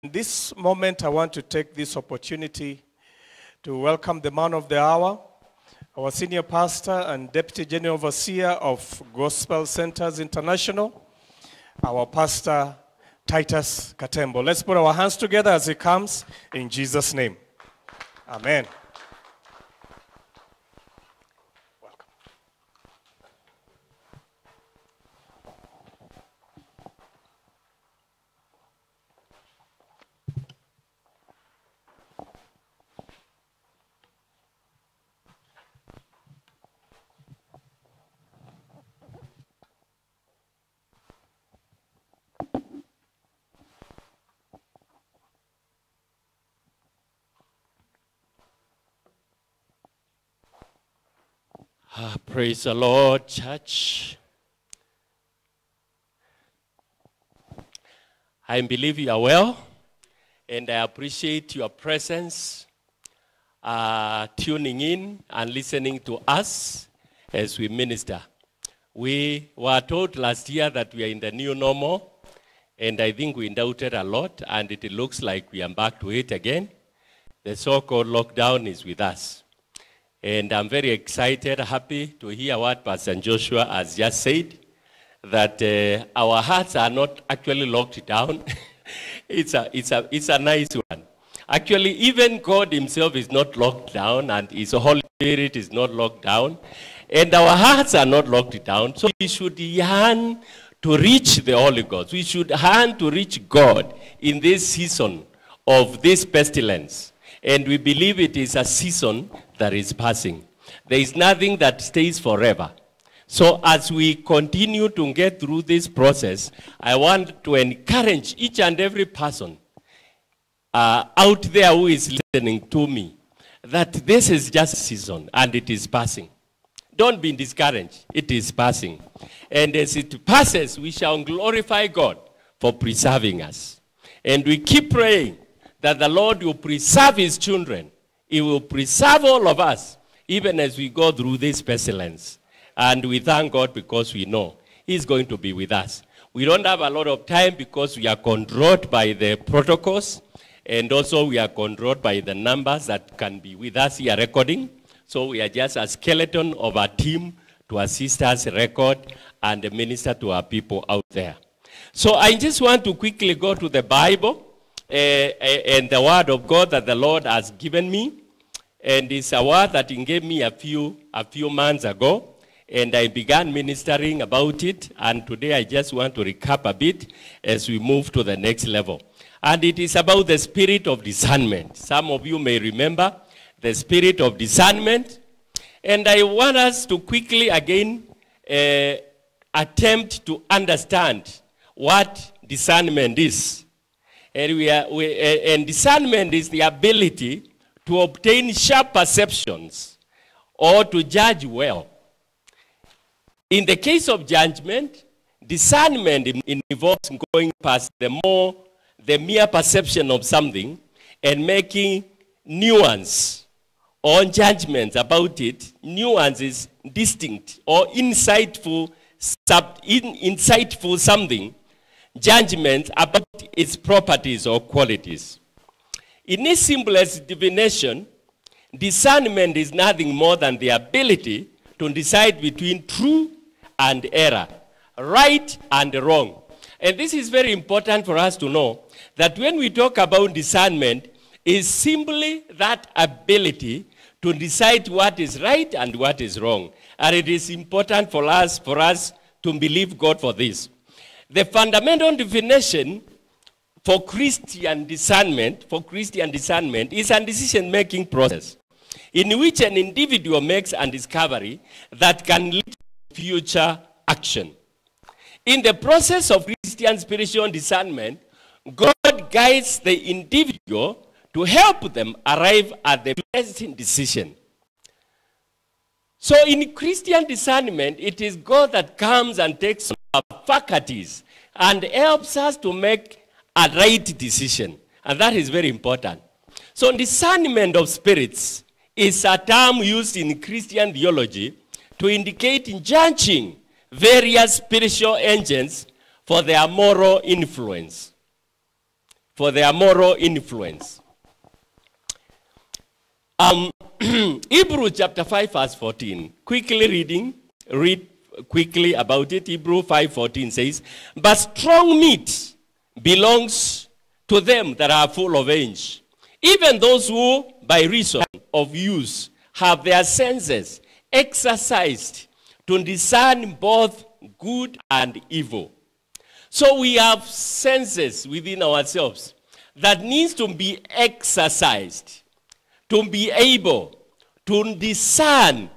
This moment, I want to take this opportunity to welcome the man of the hour, our senior pastor and deputy general overseer of Gospel Centers International, our pastor Titus Katembo. Let's put our hands together as he comes in Jesus' name. Amen. Praise the Lord, church. I believe you are well, and I appreciate your presence, tuning in and listening to us as we minister. We were told last year that we are in the new normal, and I think we doubted a lot, and it looks like we are back to it again. The so-called lockdown is with us. And I'm very excited, happy to hear what Pastor Joshua has just said, that our hearts are not actually locked down. It's a nice one. Actually, even God himself is not locked down, and his Holy Spirit is not locked down, and our hearts are not locked down. So we should yearn to reach the Holy Ghost. We should yearn to reach God in this season of this pestilence. And we believe it is a season that is passing. There is nothing that stays forever. So as we continue to get through this process, I want to encourage each and every person out there who is listening to me that this is just a season and it is passing. Don't be discouraged. It is passing. And as it passes, we shall glorify God for preserving us. And we keep praying that the Lord will preserve his children. He will preserve all of us, even as we go through this pestilence. And we thank God because we know he's going to be with us. We don't have a lot of time because we are controlled by the protocols, and also we are controlled by the numbers that can be with us here recording. So we are just a skeleton of a team to assist us record and minister to our people out there. So I just want to quickly go to the Bible and the word of God that the Lord has given me. And it's a word that he gave me a few months ago. And I began ministering about it. And today I just want to recap a bit as we move to the next level. And it is about the spirit of discernment. Some of you may remember the spirit of discernment. And I want us to quickly again attempt to understand what discernment is. And discernment is the ability to obtain sharp perceptions or to judge well. In the case of judgment, discernment involves going past the mere perception of something and making nuance or judgments about it. Nuance is distinct or insightful something. Judgment about its properties or qualities. In its simplest definition, discernment is nothing more than the ability to decide between true and error, right and wrong. And this is very important for us to know that when we talk about discernment, is simply that ability to decide what is right and what is wrong. And it is important for us to believe God for this. The fundamental definition for Christian discernment is a decision-making process in which an individual makes a discovery that can lead to future action. In the process of Christian spiritual discernment, God guides the individual to help them arrive at the best decision. So in Christian discernment, it is God that comes and takes our faculties and helps us to make a right decision. And that is very important. So discernment of spirits is a term used in Christian theology to indicate judging various spiritual agents for their moral influence. for their moral influence. Hebrews chapter 5 verse 14. Read quickly about it. Hebrews 5:14 says, but strong meat belongs to them that are full of age, even those who by reason of use have their senses exercised to discern both good and evil. So we have senses within ourselves that needs to be exercised to be able to discern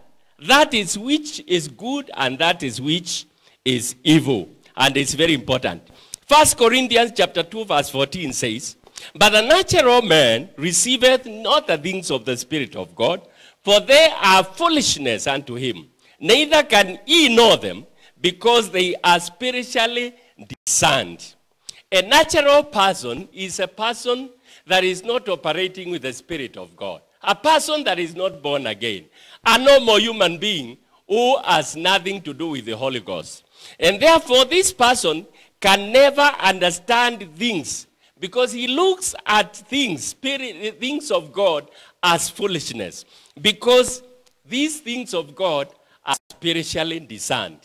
that is which is good and that is which is evil. And it's very important. 1 Corinthians chapter 2 verse 14 says, but the natural man receiveth not the things of the Spirit of God, for they are foolishness unto him. Neither can he know them, because they are spiritually discerned. A natural person is a person that is not operating with the Spirit of God. A person that is not born again. A normal human being who has nothing to do with the Holy Ghost. And therefore, this person can never understand things, because he looks at things of God as foolishness. Because these things of God are spiritually discerned.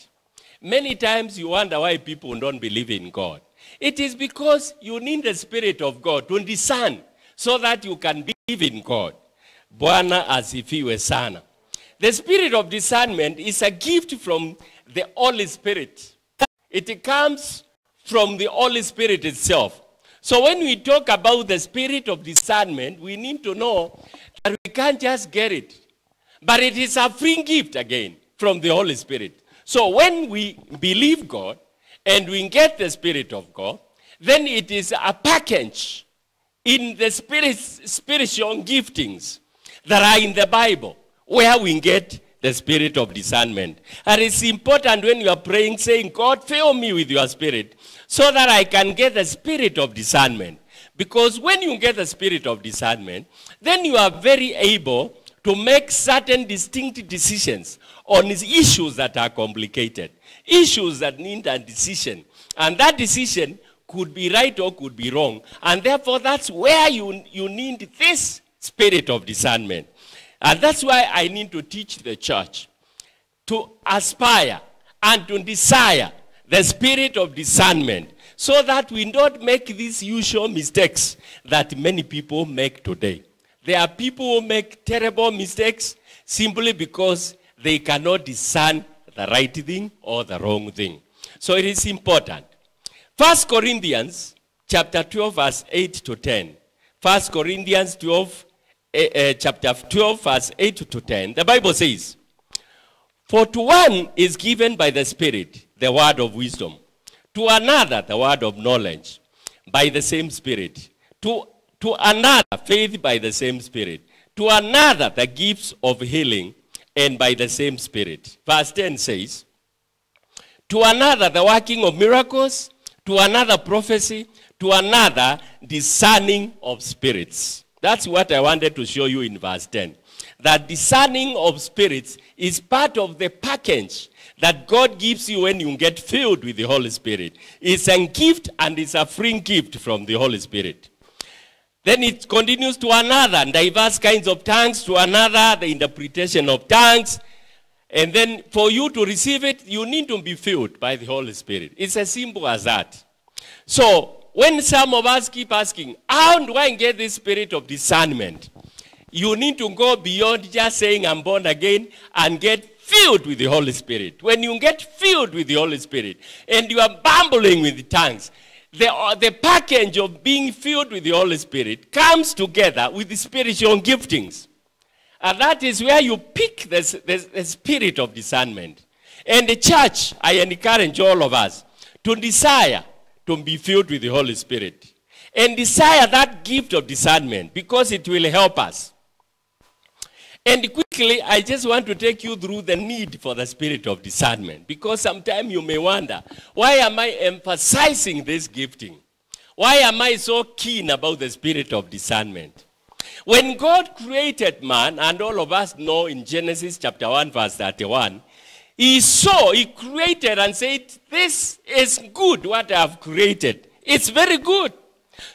Many times you wonder why people don't believe in God. It is because you need the Spirit of God to discern so that you can believe in God. Bwana asifiwe sana. The spirit of discernment is a gift from the Holy Spirit. It comes from the Holy Spirit itself. So when we talk about the spirit of discernment, we need to know that we can't just get it. But it is a free gift again from the Holy Spirit. So when we believe God and we get the Spirit of God, then it is a package in the spiritual giftings that are in the Bible, where we get the spirit of discernment. And it's important when you are praying, saying, God, fill me with your spirit, so that I can get the spirit of discernment. Because when you get the spirit of discernment, then you are very able to make certain distinct decisions on issues that are complicated, issues that need a decision. And that decision could be right or could be wrong. And therefore, that's where you need this spirit of discernment. And that's why I need to teach the church to aspire and to desire the spirit of discernment, so that we don't make these usual mistakes that many people make today. There are people who make terrible mistakes simply because they cannot discern the right thing or the wrong thing. So it is important. 1 Corinthians chapter 12 verse 8 to 10. 1 Corinthians 12 chapter 12 verse 8 to 10. The Bible says, for to one is given by the Spirit the word of wisdom, to another the word of knowledge by the same Spirit, to another faith by the same Spirit, to another the gifts of healing and by the same Spirit. Verse 10 says, to another the working of miracles, to another prophecy, to another discerning of spirits. That's what I wanted to show you in verse 10. That discerning of spirits is part of the package that God gives you when you get filled with the Holy Spirit. It's a gift, and it's a free gift from the Holy Spirit. Then it continues to another, diverse kinds of tongues, to another, the interpretation of tongues. And then for you to receive it, you need to be filled by the Holy Spirit. It's as simple as that. So when some of us keep asking, how do I get this spirit of discernment? You need to go beyond just saying I'm born again and get filled with the Holy Spirit. When you get filled with the Holy Spirit and you are bumbling with the tongues, the package of being filled with the Holy Spirit comes together with the spiritual giftings. And that is where you pick the spirit of discernment. And the church, I encourage all of us to desire to be filled with the Holy Spirit. And desire that gift of discernment, because it will help us. And quickly, I just want to take you through the need for the spirit of discernment. Because sometimes you may wonder, why am I emphasizing this gifting? Why am I so keen about the spirit of discernment? When God created man, and all of us know in Genesis chapter 1 verse 31, he created and said, this is good what I have created. It's very good.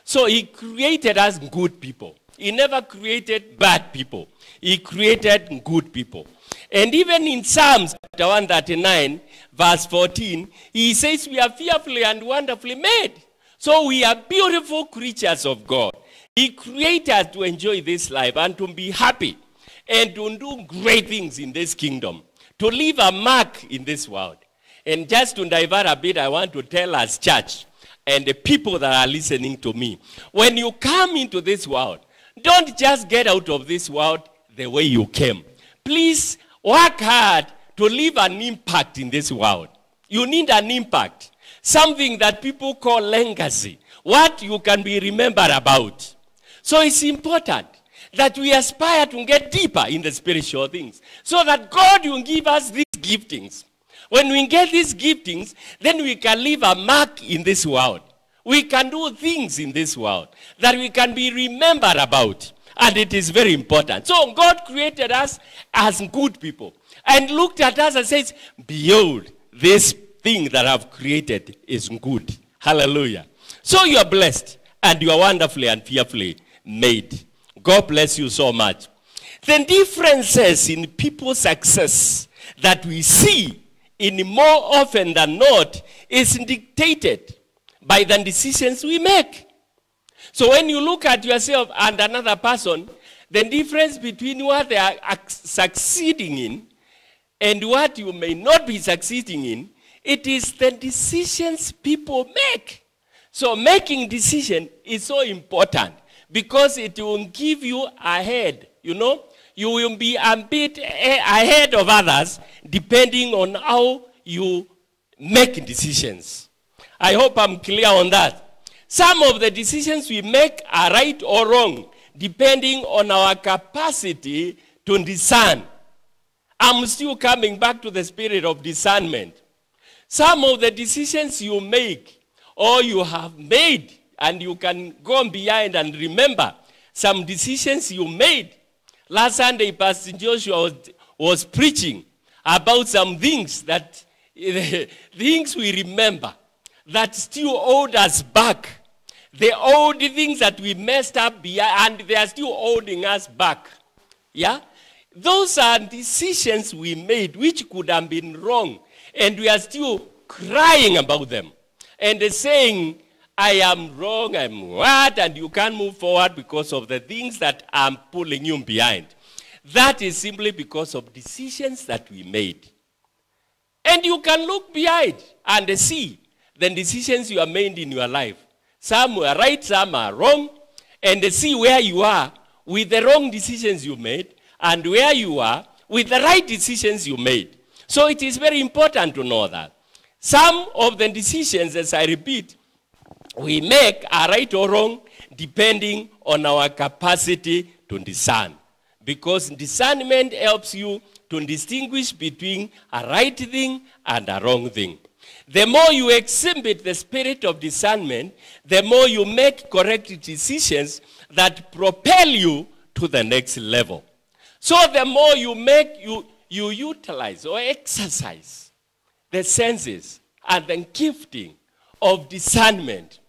So he created us good people. He never created bad people. He created good people. And even in Psalms chapter 139, verse 14, he says we are fearfully and wonderfully made. So we are beautiful creatures of God. He created us to enjoy this life and to be happy and to do great things in this kingdom, to leave a mark in this world. And just to divert a bit, I want to tell us, church, and the people that are listening to me, when you come into this world, don't just get out of this world the way you came. Please work hard to leave an impact in this world. You need an impact, something that people call legacy, what you can be remembered about. So it's important that we aspire to get deeper in the spiritual things, so that God will give us these giftings. When we get these giftings, then we can leave a mark in this world. We can do things in this world that we can be remembered about. And it is very important. So God created us as good people and looked at us and says, behold, this thing that I've created is good. Hallelujah. So you are blessed and you are wonderfully and fearfully made. God bless you so much. The differences in people's success that we see in more often than not is dictated by the decisions we make. So when you look at yourself and another person, the difference between what they are succeeding in and what you may not be succeeding in, it is the decisions people make. So making decision is so important because it will give you ahead, you know. You will be a bit ahead of others depending on how you make decisions. I hope I'm clear on that. Some of the decisions we make are right or wrong depending on our capacity to discern. I'm still coming back to the spirit of discernment. Some of the decisions you make or you have made, and you can go behind and remember some decisions you made. Last Sunday, Pastor Joshua was preaching about some things that, things we remember that still hold us back. The old things that we messed up behind, and they are still holding us back. Yeah? Those are decisions we made which could have been wrong, and we are still crying about them. And saying, I am wrong, I'm what, and you can't move forward because of the things that I'm pulling you behind. That is simply because of decisions that we made. And you can look behind and see the decisions you have made in your life. Some were right, some are wrong, and see where you are with the wrong decisions you made and where you are with the right decisions you made. So it is very important to know that. Some of the decisions, as I repeat, we make are right or wrong depending on our capacity to discern. Because discernment helps you to distinguish between a right thing and a wrong thing. The more you exhibit the spirit of discernment, the more you make correct decisions that propel you to the next level. So the more you make, you utilize or exercise the senses and the gifting of discernment.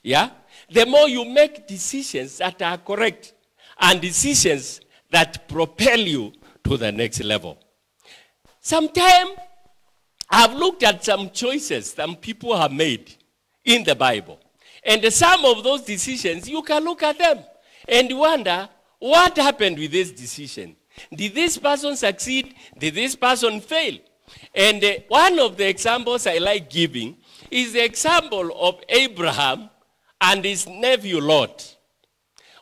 Yeah? The more you make decisions that are correct and decisions that propel you to the next level. Sometimes I've looked at some choices some people have made in the Bible. And some of those decisions, you can look at them and wonder, what happened with this decision? Did this person succeed? Did this person fail? And one of the examples I like giving is the example of Abraham and his nephew Lot.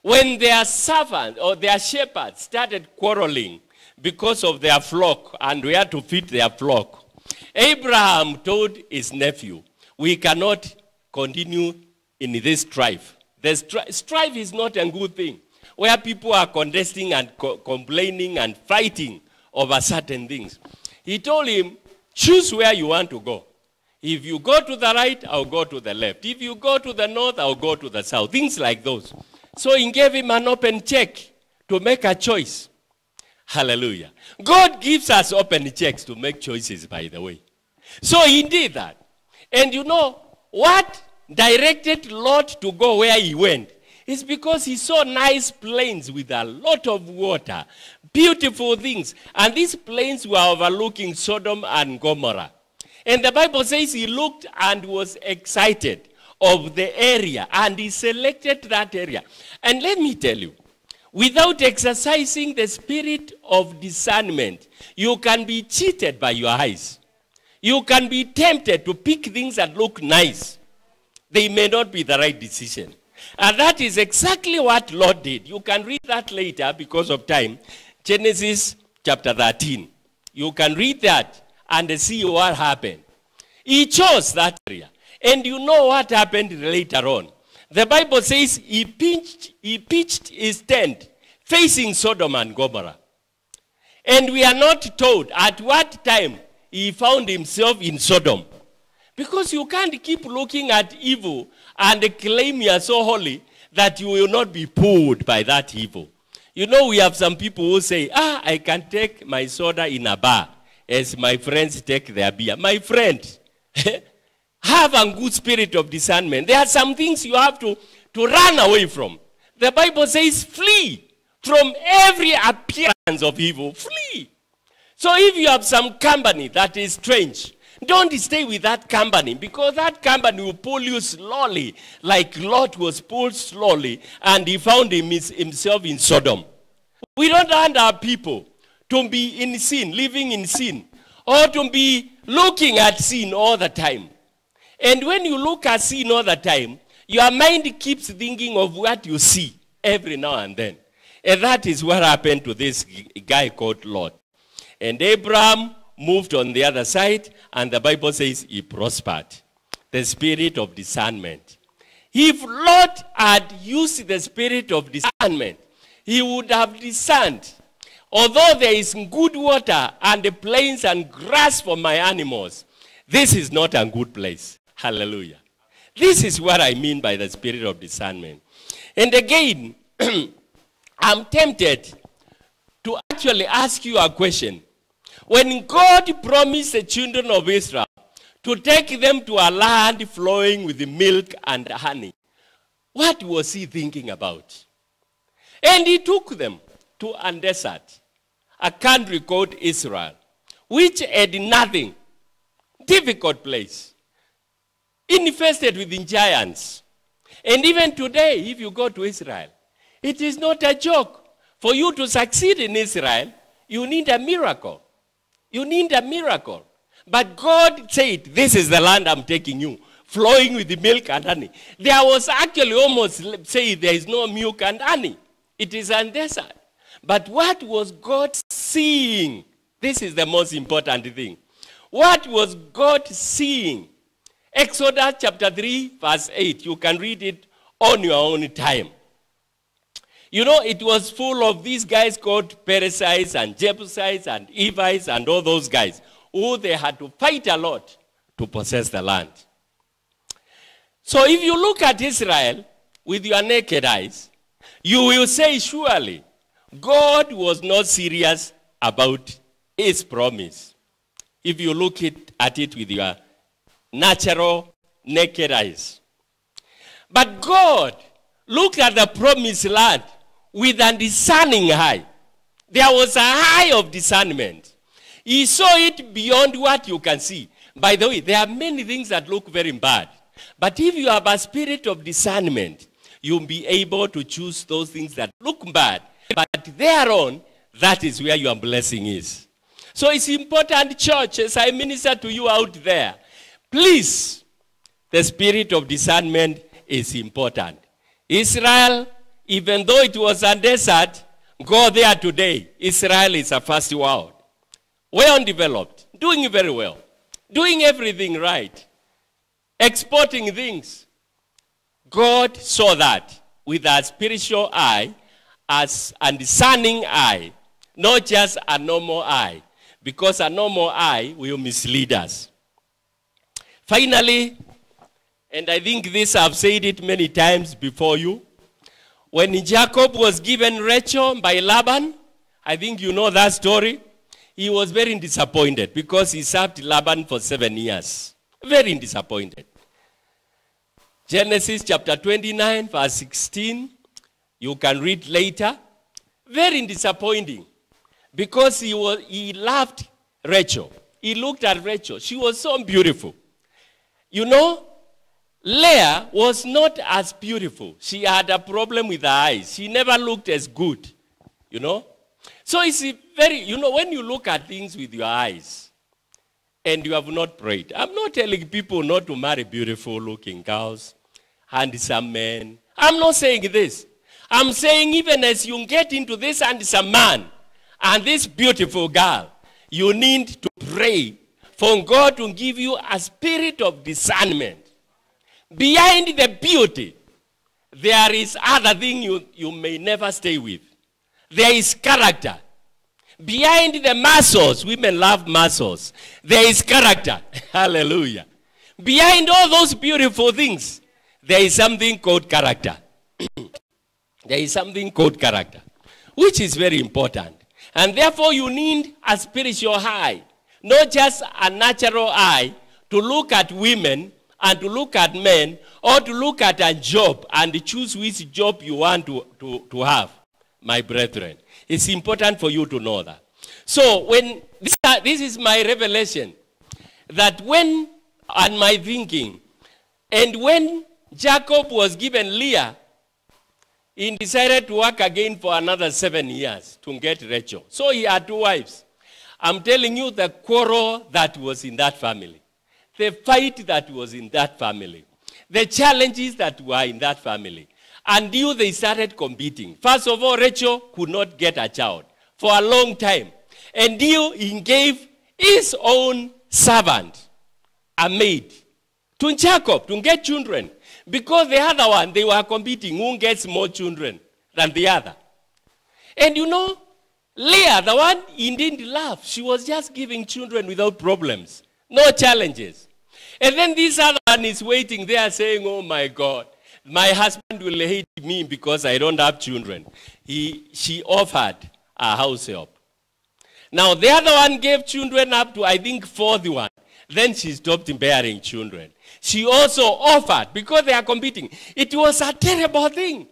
When their servants or their shepherds started quarreling because of their flock and where to feed their flock, Abraham told his nephew, we cannot continue in this strife. The strife is not a good thing, where people are contesting and complaining and fighting over certain things. He told him, choose where you want to go. If you go to the right, I'll go to the left. If you go to the north, I'll go to the south. Things like those. So he gave him an open check to make a choice. Hallelujah. God gives us open checks to make choices, by the way. So he did that. And you know, what directed Lot to go where he went is because he saw nice plains with a lot of water, beautiful things. And these plains were overlooking Sodom and Gomorrah. And the Bible says he looked and was excited of the area, and he selected that area. And let me tell you, without exercising the spirit of discernment, you can be cheated by your eyes. You can be tempted to pick things that look nice. They may not be the right decision. And that is exactly what Lot did. You can read that later because of time. Genesis chapter 13. You can read that and see what happened. He chose that area. And you know what happened later on. The Bible says he pitched his tent facing Sodom and Gomorrah. And we are not told at what time he found himself in Sodom. Because you can't keep looking at evil and claim you are so holy that you will not be pulled by that evil. You know, we have some people who say, I can take my soda in a bar as my friends take their beer. My friend, have a good spirit of discernment. There are some things you have to run away from. The Bible says, flee from every appearance of evil. Flee. So if you have some company that is strange, don't stay with that company, because that company will pull you slowly, like Lot was pulled slowly, and he found himself in Sodom. We don't want our people to be in sin, living in sin, or to be looking at sin all the time. And when you look at sin all the time, your mind keeps thinking of what you see every now and then. And that is what happened to this guy called Lot. And Abraham moved on the other side, and the Bible says he prospered. The spirit of discernment. If Lot had used the spirit of discernment, he would have discerned, although there is good water and the plains and grass for my animals, this is not a good place. Hallelujah. This is what I mean by the spirit of discernment. And again, I'm tempted to actually ask you a question. When God promised the children of Israel to take them to a land flowing with milk and honey, what was he thinking about? And he took them to a desert, a country called Israel, which had nothing, difficult place, infested with giants. And even today, if you go to Israel, it is not a joke. For you to succeed in Israel, you need a miracle. You need a miracle. But God said, this is the land I'm taking you, flowing with the milk and honey. There was actually almost say there is no milk and honey. It is a desert. But what was God seeing? This is the most important thing. What was God seeing? Exodus chapter 3, verse 8. You can read it on your own time. You know, it was full of these guys called Perizzites and Jebusites and Evites and all those guys who they had to fight a lot to possess the land. So if you look at Israel with your naked eyes, you will say, surely, God was not serious about his promise. If you look at it with your natural naked eyes. But God looked at the promised land with a discerning eye. There was a eye of discernment. He saw it beyond what you can see. By the way, there are many things that look very bad. But if you have a spirit of discernment, you'll be able to choose those things that look bad. But thereon, that is where your blessing is. So it's important, church, as I minister to you out there, please, the spirit of discernment is important. Israel, even though it was a desert, go there today. Israel is a first world. Well developed, doing very well, doing everything right, exporting things. God saw that with a spiritual eye, as a discerning eye, not just a normal eye, because a normal eye will mislead us. Finally, and I think this I've said it many times before you, when Jacob was given Rachel by Laban, I think you know that story, he was very disappointed because he served Laban for 7 years. Very disappointed. Genesis chapter 29, verse 16. You can read later. Very disappointing. Because he loved Rachel. He looked at Rachel. She was so beautiful. You know, Leah was not as beautiful. She had a problem with her eyes. She never looked as good. You know? So it's very, you know, when you look at things with your eyes and you have not prayed. I'm not telling people not to marry beautiful looking girls, handsome men. I'm not saying this. I'm saying even as you get into this handsome man and this beautiful girl, you need to pray for God to give you a spirit of discernment. Behind the beauty, there is other thing you may never stay with. There is character. Behind the muscles, women love muscles. There is character. Hallelujah. Behind all those beautiful things, there is something called character. There is something called character, which is very important. And therefore, you need a spiritual eye, not just a natural eye, to look at women and to look at men, or to look at a job and choose which job you want to have, my brethren. It's important for you to know that. So, when this is my revelation, that when, and my thinking, and when Jacob was given Leah, he decided to work again for another 7 years to get Rachel. So he had 2 wives. I'm telling you the quarrel that was in that family. The fight that was in that family. The challenges that were in that family. Until they started competing. First of all, Rachel could not get a child for a long time. Until he gave his own servant, a maid, to Jacob to get children. Because the other one, they were competing who gets more children than the other. And you know, Leah, the one he didn't love, she was just giving children without problems. No challenges. And then this other one is waiting there saying, oh my God, my husband will hate me because I don't have children. She offered a house help. Now the other one gave children up to, I think, 41. Then she stopped bearing children. She also offered, because they are competing. It was a terrible thing.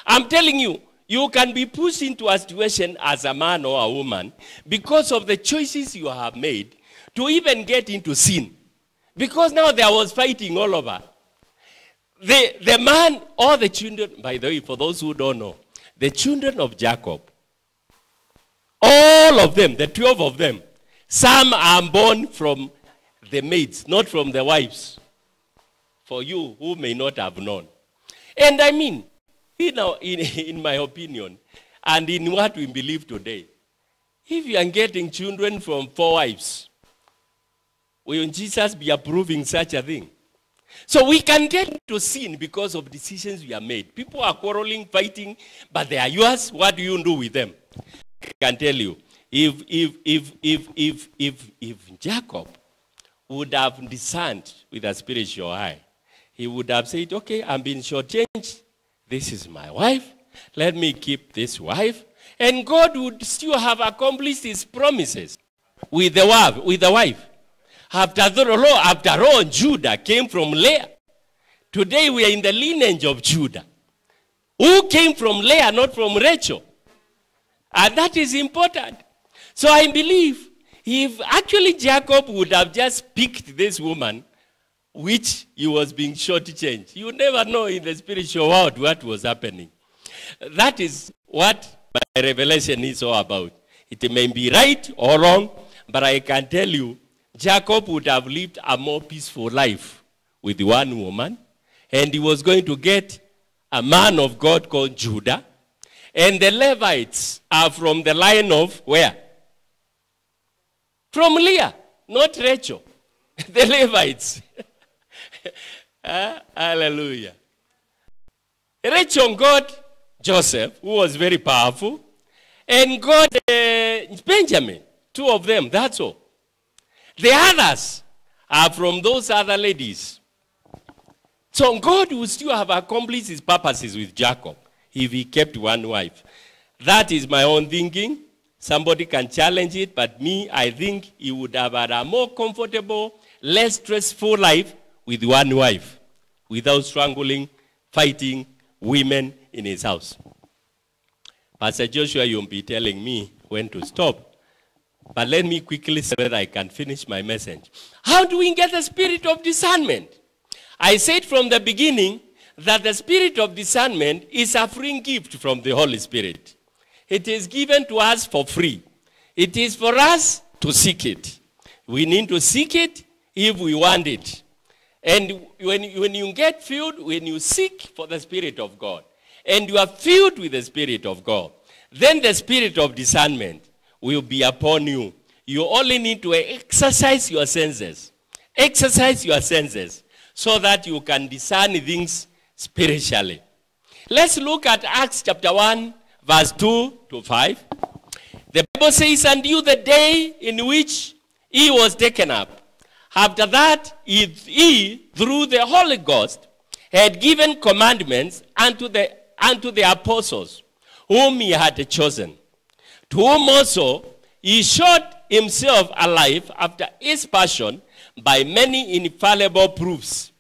I'm telling you, you can be pushed into a situation as a man or a woman because of the choices you have made to even get into sin. Because now there was fighting all over. The man, all the children, by the way, for those who don't know, the children of Jacob, all of them, the 12 of them, some are born from the maids, not from the wives. For you who may not have known. And I mean, you know, in my opinion, and in what we believe today, if you are getting children from 4 wives, will Jesus be approving such a thing? So we can get into sin because of decisions we have made. People are quarreling, fighting, but they are yours. What do you do with them? I can tell you, if Jacob would have discerned with a spiritual eye, he would have said, okay, I'm being shortchanged. This is my wife. Let me keep this wife. And God would still have accomplished his promises with the wife. After all, Judah came from Leah. Today we are in the lineage of Judah. Who came from Leah, not from Rachel. And that is important. So I believe if actually Jacob would have just picked this woman, which he was being shortchanged, you never know in the spiritual world what was happening. That is what my revelation is all about. It may be right or wrong, but I can tell you, Jacob would have lived a more peaceful life with one woman, and he was going to get a man of God called Judah. And the Levites are from the line of where? From Leah, not Rachel. The Levites. Hallelujah. Rachel got Joseph, who was very powerful, and got Benjamin, 2 of them, that's all. The others are from those other ladies. So God would still have accomplished his purposes with Jacob if he kept one wife. That is my own thinking. Somebody can challenge it, but me, I think he would have had a more comfortable, less stressful life with one wife. without strangling, fighting women in his house. Pastor Joshua, you'll be telling me when to stop. But let me quickly say that I can finish my message. How do we get the spirit of discernment? I said from the beginning that the spirit of discernment is a free gift from the Holy Spirit. It is given to us for free. It is for us to seek it. We need to seek it if we want it. And when you get filled, when you seek for the Spirit of God, and you are filled with the Spirit of God, then the spirit of discernment will be upon you. You only need to exercise your senses. Exercise your senses so that you can discern things spiritually. Let's look at Acts chapter 1, verse 2 to 5. The Bible says, and you the day in which he was taken up. After that, he, through the Holy Ghost, had given commandments unto the apostles, whom he had chosen, to whom also he showed himself alive after his passion by many infallible proofs,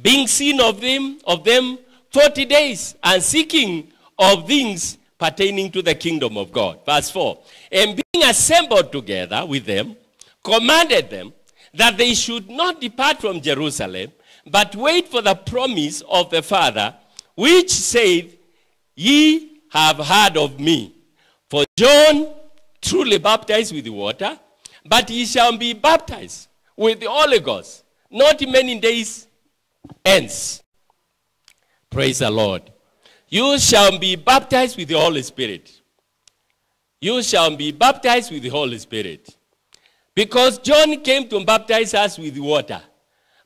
being seen of them 40 days, and seeking of things pertaining to the kingdom of God. Verse 4, and being assembled together with them, commanded them that they should not depart from Jerusalem, but wait for the promise of the Father, which saith, ye have heard of me. For John truly baptized with water, but ye shall be baptized with the Holy Ghost, not many days hence. Praise the Lord. You shall be baptized with the Holy Spirit. You shall be baptized with the Holy Spirit. Because John came to baptize us with water.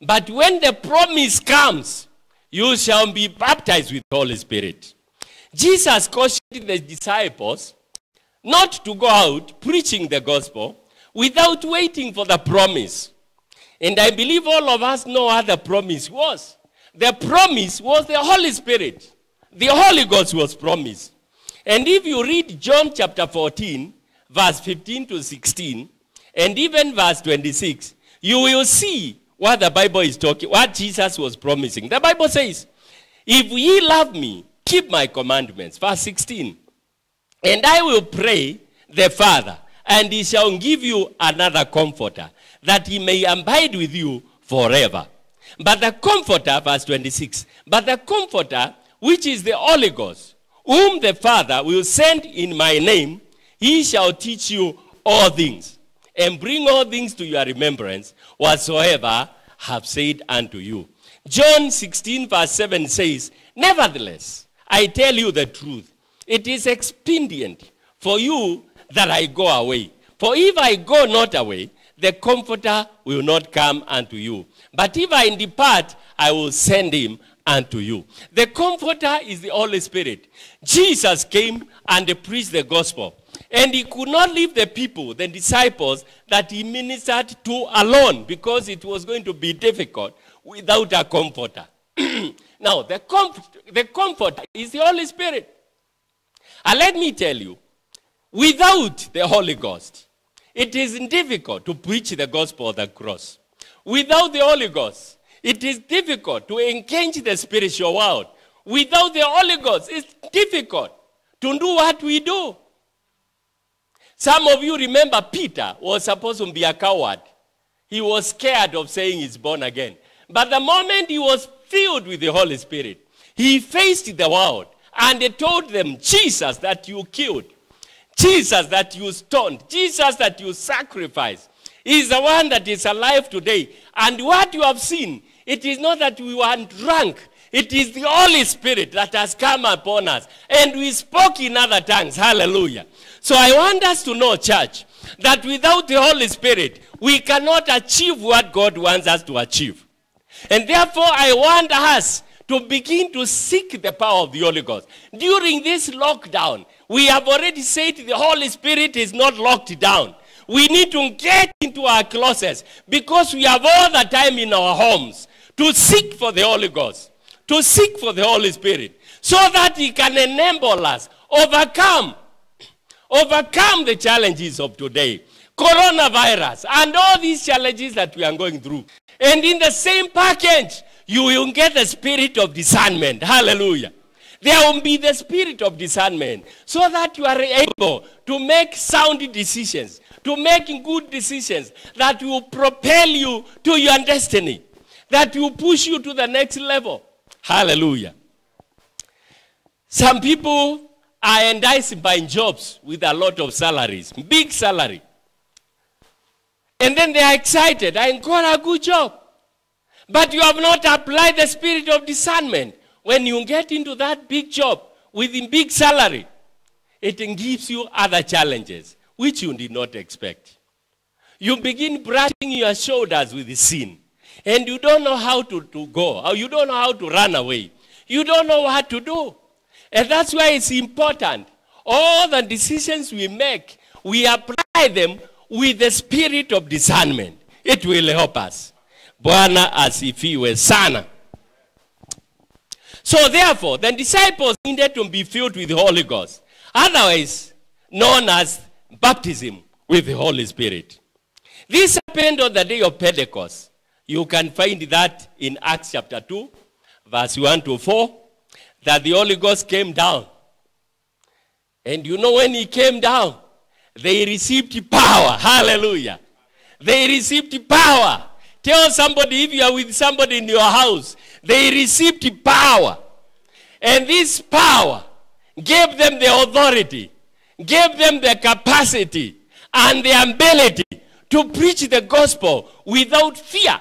But when the promise comes, you shall be baptized with the Holy Spirit. Jesus cautioned the disciples not to go out preaching the gospel without waiting for the promise. And I believe all of us know what the promise was. The promise was the Holy Spirit. The Holy Ghost was promised. And if you read John chapter 14, verse 15 to 16, and even verse 26, you will see what the Bible is talking, what Jesus was promising. The Bible says, if ye love me, keep my commandments. Verse 16, and I will pray the Father, and he shall give you another comforter, that he may abide with you forever. But the comforter, verse 26, but the comforter, which is the Holy Ghost, whom the Father will send in my name, he shall teach you all things, and bring all things to your remembrance, whatsoever have said unto you. John 16, verse 7 says, nevertheless, I tell you the truth. It is expedient for you that I go away. For if I go not away, the Comforter will not come unto you. But if I depart, I will send him unto you. The Comforter is the Holy Spirit. Jesus came and preached the gospel. And he could not leave the people, the disciples, that he ministered to alone, because it was going to be difficult without a comforter. Now, the comforter is the Holy Spirit. And let me tell you, without the Holy Ghost, it is difficult to preach the gospel of the cross. Without the Holy Ghost, it is difficult to engage the spiritual world. Without the Holy Ghost, it's difficult to do what we do. Some of you remember Peter was supposed to be a coward. He was scared of saying he's born again. But the moment he was filled with the Holy Spirit, he faced the world and he told them, Jesus that you killed, Jesus that you stoned, Jesus that you sacrificed, is the one that is alive today. And what you have seen, it is not that we were drunk. It is the Holy Spirit that has come upon us. And we spoke in other tongues. Hallelujah. So I want us to know, church, that without the Holy Spirit, we cannot achieve what God wants us to achieve. And therefore, I want us to begin to seek the power of the Holy Ghost. During this lockdown, we have already said the Holy Spirit is not locked down. We need to get into our closets because we have all the time in our homes to seek for the Holy Ghost, to seek for the Holy Spirit, so that he can enable us overcome the challenges of today, coronavirus, and all these challenges that we are going through. And in the same package, You will get the spirit of discernment. Hallelujah. There will be the spirit of discernment so that you are able to make sound decisions, to make good decisions that will propel you to your destiny, that will push you to the next level. Hallelujah. Some people are enticed by jobs with a lot of salaries, big salary. And then they are excited. I got a good job. But you have not applied the spirit of discernment. When you get into that big job with a big salary, it gives you other challenges which you did not expect. You begin brushing your shoulders with the sin. And you don't know how to go. Or you don't know how to run away. You don't know what to do. And that's why it's important. All the decisions we make, we apply them with the spirit of discernment. It will help us. Bwana asifiwe sana. So therefore, the disciples needed to be filled with the Holy Ghost. Otherwise, known as baptism with the Holy Spirit. This happened on the day of Pentecost. You can find that in Acts chapter 2, verse 1 to 4, that the Holy Ghost came down. And you know when he came down, they received power. Hallelujah. They received power. Tell somebody, if you are with somebody in your house, they received power. And this power gave them the authority, gave them the capacity and the ability to preach the gospel without fear.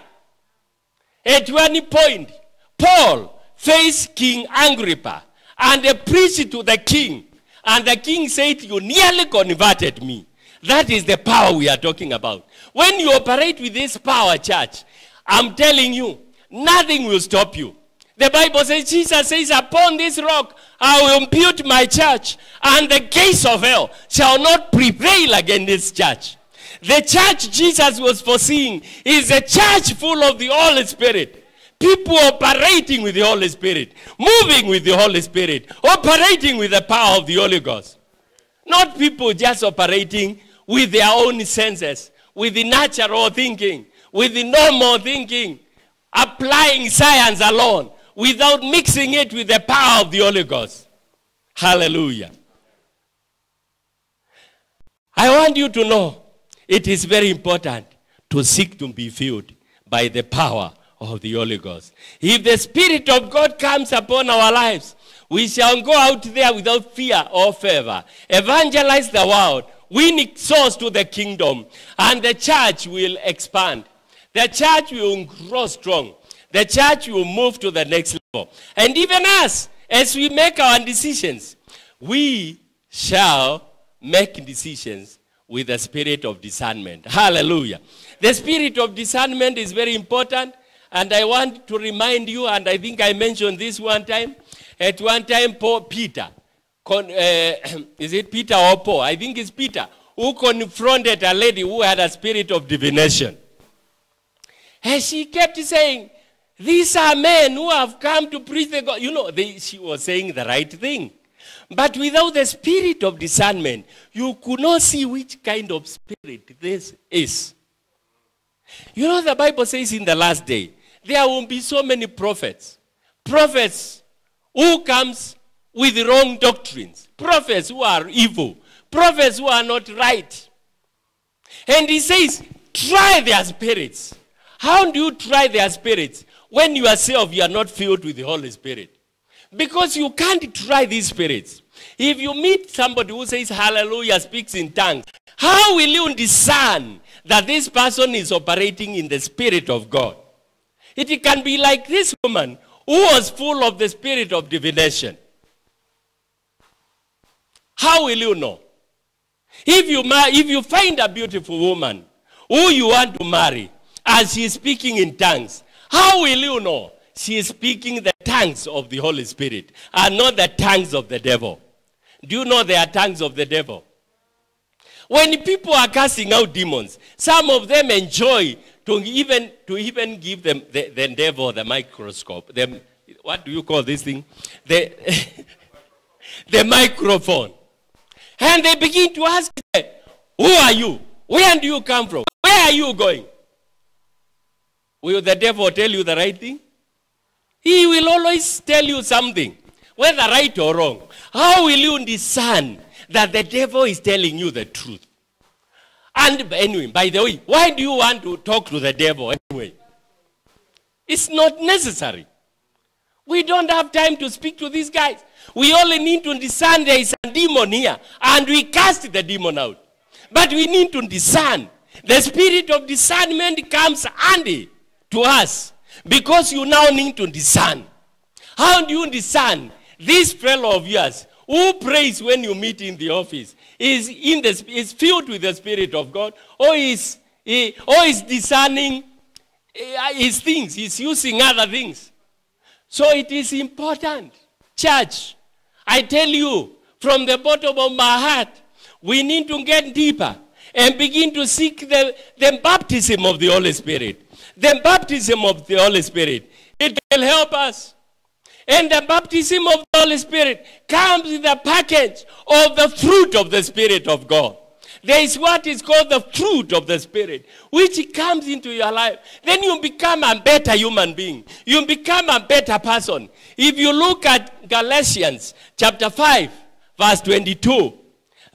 At one point, Paul faced King Agrippa and preached to the king. And the king said, you nearly converted me. That is the power we are talking about. When you operate with this power, church, I'm telling you, nothing will stop you. The Bible says, Jesus says, upon this rock I will build my church, and the gates of hell shall not prevail against this church. The church Jesus was foreseeing is a church full of the Holy Spirit. People operating with the Holy Spirit, moving with the Holy Spirit, operating with the power of the Holy Ghost. Not people just operating with their own senses, with the natural thinking, with the normal thinking, applying science alone, without mixing it with the power of the Holy Ghost. Hallelujah. I want you to know, it is very important to seek to be filled by the power of the Holy Ghost. If the Spirit of God comes upon our lives, we shall go out there without fear or favor, evangelize the world, win souls to the kingdom, and the church will expand. The church will grow strong. The church will move to the next level. And even us, as we make our decisions, we shall make decisions with the spirit of discernment. Hallelujah. The spirit of discernment is very important. And I want to remind you, and I think I mentioned this one time. At one time, Peter, is it Peter or Paul? I think it's Peter, who confronted a lady who had a spirit of divination. And she kept saying, these are men who have come to preach the gospel. You know, she was saying the right thing. But without the spirit of discernment, you could not see which kind of spirit this is. You know, the Bible says in the last day, there will be so many prophets. Prophets who comes with wrong doctrines. Prophets who are evil. Prophets who are not right. And he says, try their spirits. How do you try their spirits? When yourself you are not filled with the Holy Spirit. Because you can't try these spirits. If you meet somebody who says hallelujah, speaks in tongues, how will you discern that this person is operating in the Spirit of God? It can be like this woman who was full of the spirit of divination. How will you know? If you find a beautiful woman who you want to marry, as she is speaking in tongues, how will you know she is speaking the tongues of the Holy Spirit and not the tongues of the devil? Do you know there are tongues of the devil? When people are casting out demons, some of them enjoy to even give them the devil the microscope. What do you call this thing? The microphone. And they begin to ask them, who are you? Where do you come from? Where are you going? Will the devil tell you the right thing? He will always tell you something, whether right or wrong. How will you discern that the devil is telling you the truth? And anyway, by the way, why do you want to talk to the devil anyway? It's not necessary. We don't have time to speak to these guys. We only need to discern there is a demon here, and we cast the demon out. But we need to discern. The spirit of discernment comes handy to us, because you now need to discern. How do you discern? This fellow of yours who prays when you meet in the office is filled with the Spirit of God, or is discerning his things, he's using other things. So it is important, church. I tell you, from the bottom of my heart, we need to get deeper and begin to seek the baptism of the Holy Spirit. The baptism of the Holy Spirit. It will help us. And the baptism of the Holy Spirit comes with a package of the fruit of the Spirit of God. There is what is called the fruit of the Spirit, which comes into your life. Then you become a better human being. You become a better person. If you look at Galatians chapter 5, verse 22,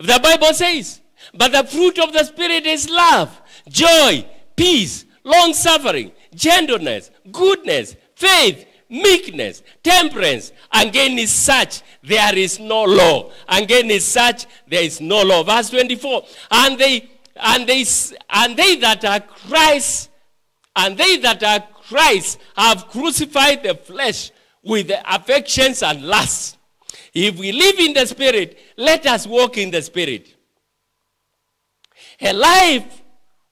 the Bible says, but the fruit of the Spirit is love, joy, peace, long-suffering, gentleness, goodness, faith, meekness, temperance. Against such there is no law. Against such there is no law. Verse 24. And they that are Christ have crucified the flesh with the affections and lusts. If we live in the Spirit, let us walk in the Spirit. A life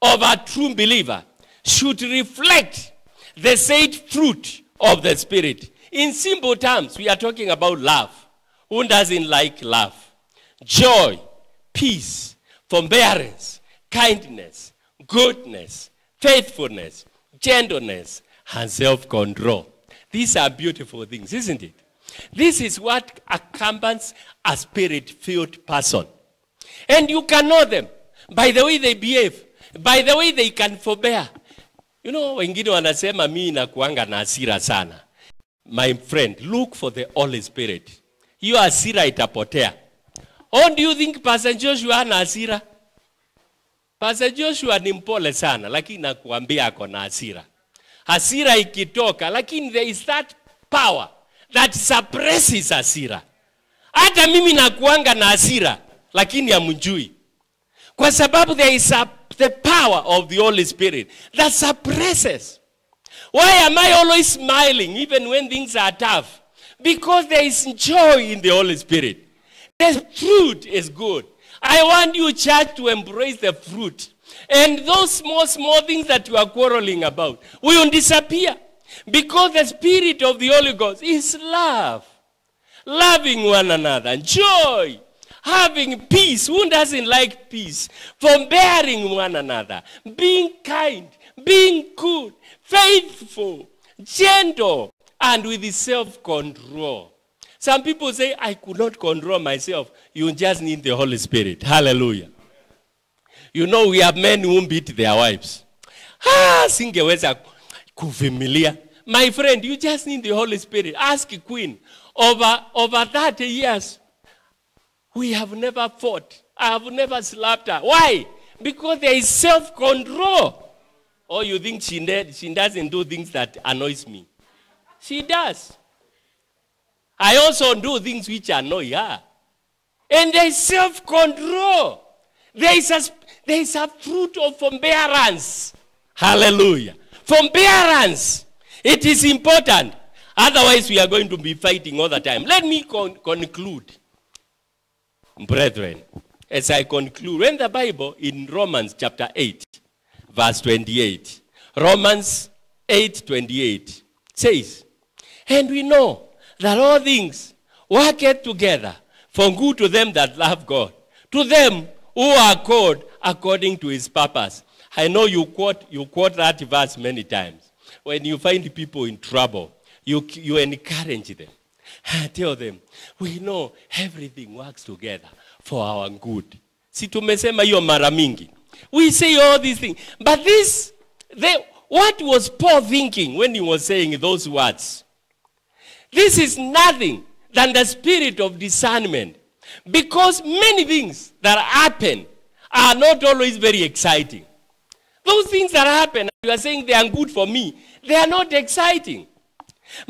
of a true believer should reflect the said fruit of the Spirit. In simple terms, we are talking about love. Who doesn't like love? Joy, peace, forbearance, kindness, goodness, faithfulness, gentleness, and self-control. These are beautiful things, isn't it? This is what accompanies a spirit-filled person. And you can know them by the way they behave, by the way they can forbear. You know, wengine wanasema mimi nakuanga na hasira sana. My friend, look for the Holy Spirit. Hiyo hasira itapotea. Or do you think Pastor Joshua ana hasira? Pastor Joshua ni mpole sana, lakini nakuambia ako na hasira. Hasira ikitoka, lakini there is that power that suppresses hasira. Hata mimi nakuanga na hasira, lakini hamjui. Kwa sababu there is the power of the Holy Spirit that suppresses. Why am I always smiling even when things are tough? Because there is joy in the Holy Spirit. The fruit is good. I want you, church, to embrace the fruit. And those small things that you are quarreling about will disappear. Because the Spirit of the Holy Ghost is love. Loving one another. Joy. Having peace. Who doesn't like peace? Forbearing one another. Being kind. Being good. Faithful. Gentle. And with self-control. Some people say, I could not control myself. You just need the Holy Spirit. Hallelujah. You know, we have men who beat their wives. Singeweza kuvumilia. My friend, you just need the Holy Spirit. Ask Queen. Over 30 years, we have never fought. I have never slapped her. Why? Because there is self-control. Or you think she doesn't do things that annoys me. She does. I also do things which annoy her. And there is self-control. There is a fruit of forbearance. Hallelujah. Forbearance. It is important. Otherwise, we are going to be fighting all the time. Let me conclude. Brethren, as I conclude, when the Bible in Romans chapter 8, verse 28, Romans 8:28 says, and we know that all things work together for good to them that love God, to them who are called according to his purpose. I know you quote that verse many times. When you find people in trouble, you encourage them. Tell them, we know everything works together for our good. Si tumesema hiyo mara mingi. We say all these things. But what was Paul thinking when he was saying those words? This is nothing than the spirit of discernment. Because many things that happen are not always very exciting. Those things that happen, you are saying they are good for me, they are not exciting.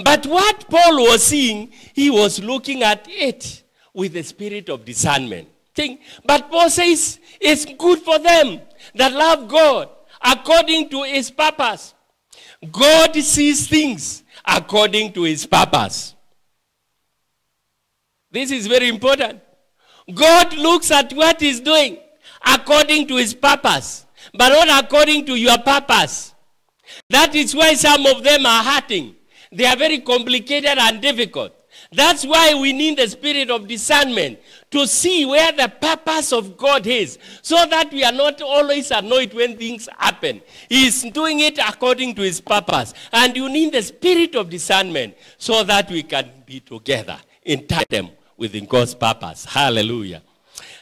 But what Paul was seeing, he was looking at it with the spirit of discernment. But Paul says it's good for them that love God according to his purpose. God sees things according to his purpose. This is very important. God looks at what he's doing according to his purpose, but not according to your purpose. That is why some of them are hurting. They are very complicated and difficult. That's why we need the spirit of discernment to see where the purpose of God is, so that we are not always annoyed when things happen. He is doing it according to his purpose. And you need the spirit of discernment so that we can be together in tandem within God's purpose. Hallelujah.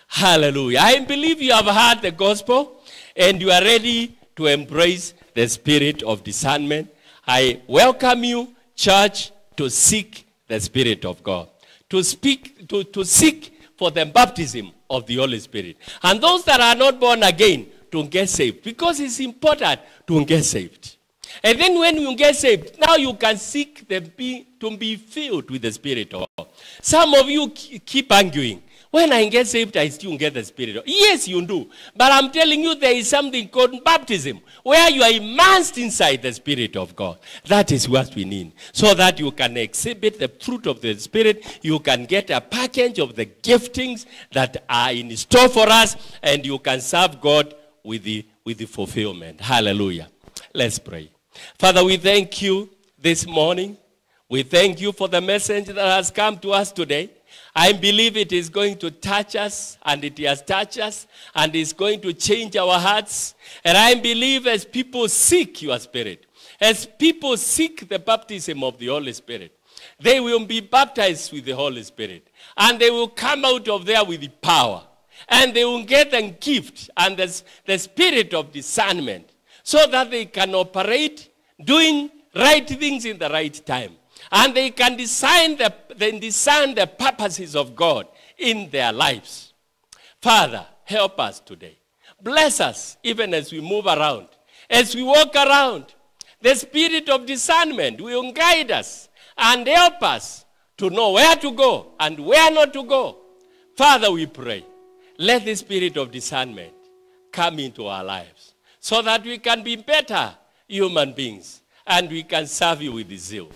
Hallelujah. I believe you have heard the gospel and you are ready to embrace the spirit of discernment. I welcome you, church, to seek the Spirit of God, to seek for the baptism of the Holy Spirit. And those that are not born again, to get saved, because it's important to get saved. And then when you get saved, now you can seek to be filled with the Spirit of God. Some of you keep arguing. When I get saved, I still get the Spirit of God. Yes, you do. But I'm telling you, there is something called baptism, where you are immersed inside the Spirit of God. That is what we need. So that you can exhibit the fruit of the Spirit. You can get a package of the giftings that are in store for us. And you can serve God with the fulfillment. Hallelujah. Let's pray. Father, we thank you this morning. We thank you for the message that has come to us today. I believe it is going to touch us, and it has touched us, and it's going to change our hearts. And I believe as people seek your Spirit, as people seek the baptism of the Holy Spirit, they will be baptized with the Holy Spirit. And they will come out of there with the power. And they will get the gift and the spirit of discernment, so that they can operate doing right things in the right time. And they can discern the purposes of God in their lives. Father, help us today. Bless us even as we move around. As we walk around, the spirit of discernment will guide us and help us to know where to go and where not to go. Father, we pray, let the spirit of discernment come into our lives so that we can be better human beings and we can serve you with zeal.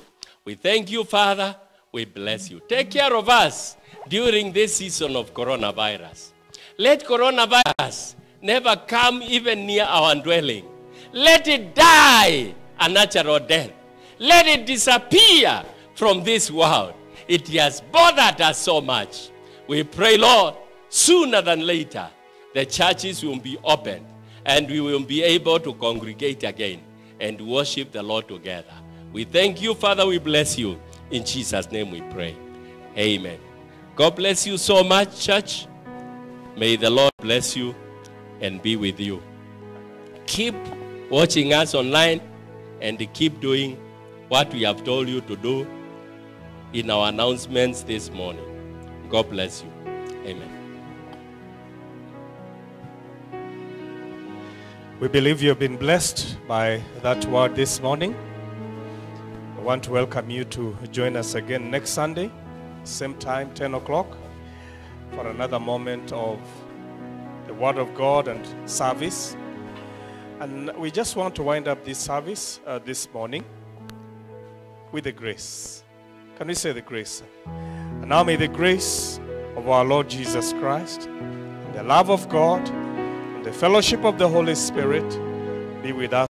We thank you, Father. We bless you. Take care of us during this season of coronavirus. Let coronavirus never come even near our dwelling. Let it die a natural death. Let it disappear from this world. It has bothered us so much. We pray, Lord, sooner than later, the churches will be opened and we will be able to congregate again and worship the Lord together. We thank you, Father. We bless you. In Jesus' name we pray. Amen. God bless you so much, church. May the Lord bless you and be with you. Keep watching us online and keep doing what we have told you to do in our announcements this morning. God bless you. Amen. We believe you've been blessed by that word this morning. I want to welcome you to join us again next Sunday, same time, 10 o'clock, for another moment of the Word of God and service. And we just want to wind up this service this morning with the grace. Can we say the grace? And now may the grace of our Lord Jesus Christ, the love of God, and the fellowship of the Holy Spirit be with us